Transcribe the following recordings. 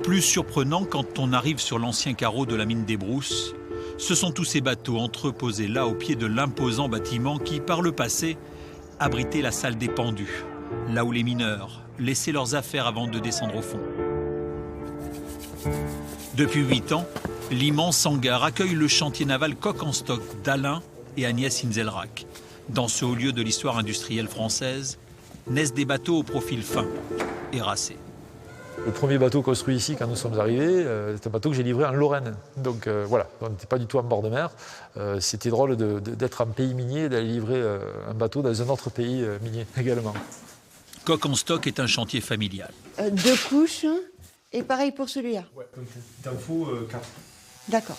Plus surprenant quand on arrive sur l'ancien carreau de la mine des Brousses, ce sont tous ces bateaux entreposés là au pied de l'imposant bâtiment qui, par le passé, abritait la salle des pendus, là où les mineurs laissaient leurs affaires avant de descendre au fond. Depuis 8 ans, l'immense hangar accueille le chantier naval Coq en stock d'Alain et Agnès Inzelrac. Dans ce haut lieu de l'histoire industrielle française, naissent des bateaux au profil fin et racé. Le premier bateau construit ici, quand nous sommes arrivés, c'est un bateau que j'ai livré en Lorraine. Donc voilà, on n'était pas du tout en bord de mer. C'était drôle d'être en pays minier et d'aller livrer un bateau dans un autre pays minier également. Coq en stock est un chantier familial. 2 couches, et pareil pour celui-là. Ouais, donc il t'en faut 4. D'accord.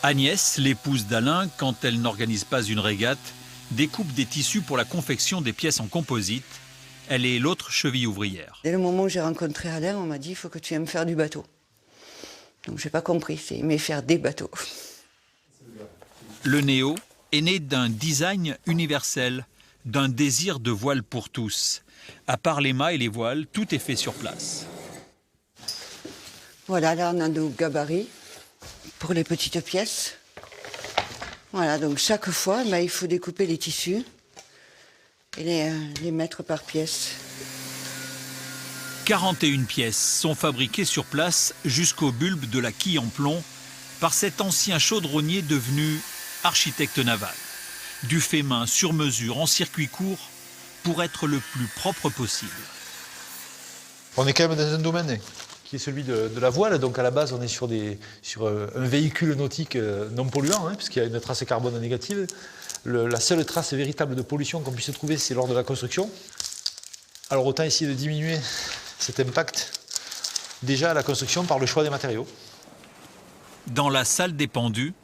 Agnès, l'épouse d'Alain, quand elle n'organise pas une régate, découpe des tissus pour la confection des pièces en composite. Elle est l'autre cheville ouvrière. Dès le moment où j'ai rencontré Alain, on m'a dit « il faut que tu aimes faire du bateau ». Donc j'ai pas compris, c'est aimer faire des bateaux. Le Néo est né d'un design universel, d'un désir de voile pour tous. À part les mâts et les voiles, tout est fait sur place. Voilà, là on a nos gabarits pour les petites pièces. Voilà, donc chaque fois, il faut découper les tissus et les mettre par pièce. 41 pièces sont fabriquées sur place jusqu'au bulbe de la quille en plomb par cet ancien chaudronnier devenu architecte naval. Du fait main, sur mesure, en circuit court, pour être le plus propre possible. On est quand même dans un domaine qui est celui de la voile. Donc à la base, on est sur un véhicule nautique non polluant, puisqu'il y a une trace carbone négative. La seule trace véritable de pollution qu'on puisse trouver, c'est lors de la construction. Alors autant essayer de diminuer cet impact déjà à la construction par le choix des matériaux. Dans la salle des pendus,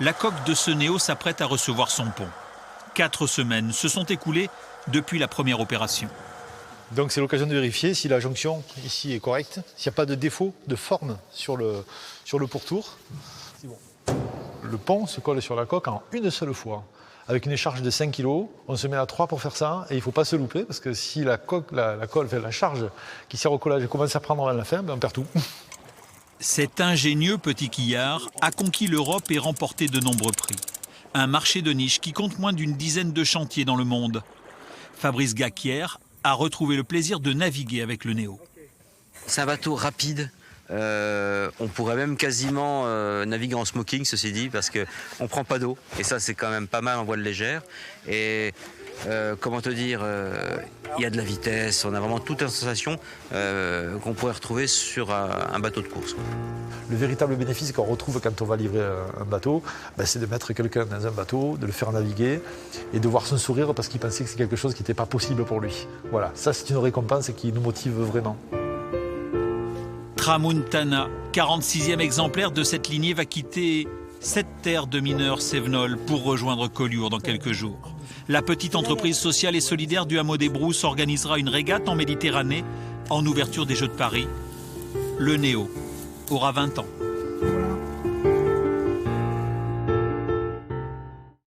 la coque de ce Néo s'apprête à recevoir son pont. 4 semaines se sont écoulées depuis la première opération. Donc c'est l'occasion de vérifier si la jonction ici est correcte, s'il n'y a pas de défaut de forme sur le pourtour. C'est bon. Le pont se colle sur la coque en une seule fois. Avec une charge de 5 kg, on se met à 3 pour faire ça et il ne faut pas se louper parce que si la charge qui sert au collage commence à prendre à la fin, on perd tout. Cet ingénieux petit quillard a conquis l'Europe et remporté de nombreux prix. Un marché de niche qui compte moins d'une dizaine de chantiers dans le monde. Fabrice Gaquière a retrouvé le plaisir de naviguer avec le Néo. C'est un bateau rapide. On pourrait même quasiment naviguer en smoking, ceci dit, parce qu'on ne prend pas d'eau. Et ça, c'est quand même pas mal en voile légère. Et comment te dire, il y a de la vitesse, on a vraiment toute une sensation qu'on pourrait retrouver sur un bateau de course. Le véritable bénéfice qu'on retrouve quand on va livrer un bateau, c'est de mettre quelqu'un dans un bateau, de le faire naviguer et de voir son sourire parce qu'il pensait que c'est quelque chose qui n'était pas possible pour lui. Voilà, ça c'est une récompense qui nous motive vraiment. Tramuntana, 46e exemplaire de cette lignée, va quitter cette terre de mineurs Sévenol pour rejoindre Collioure dans quelques jours. La petite entreprise sociale et solidaire du hameau des Brousses organisera une régate en Méditerranée en ouverture des Jeux de Paris. Le Néo aura 20 ans.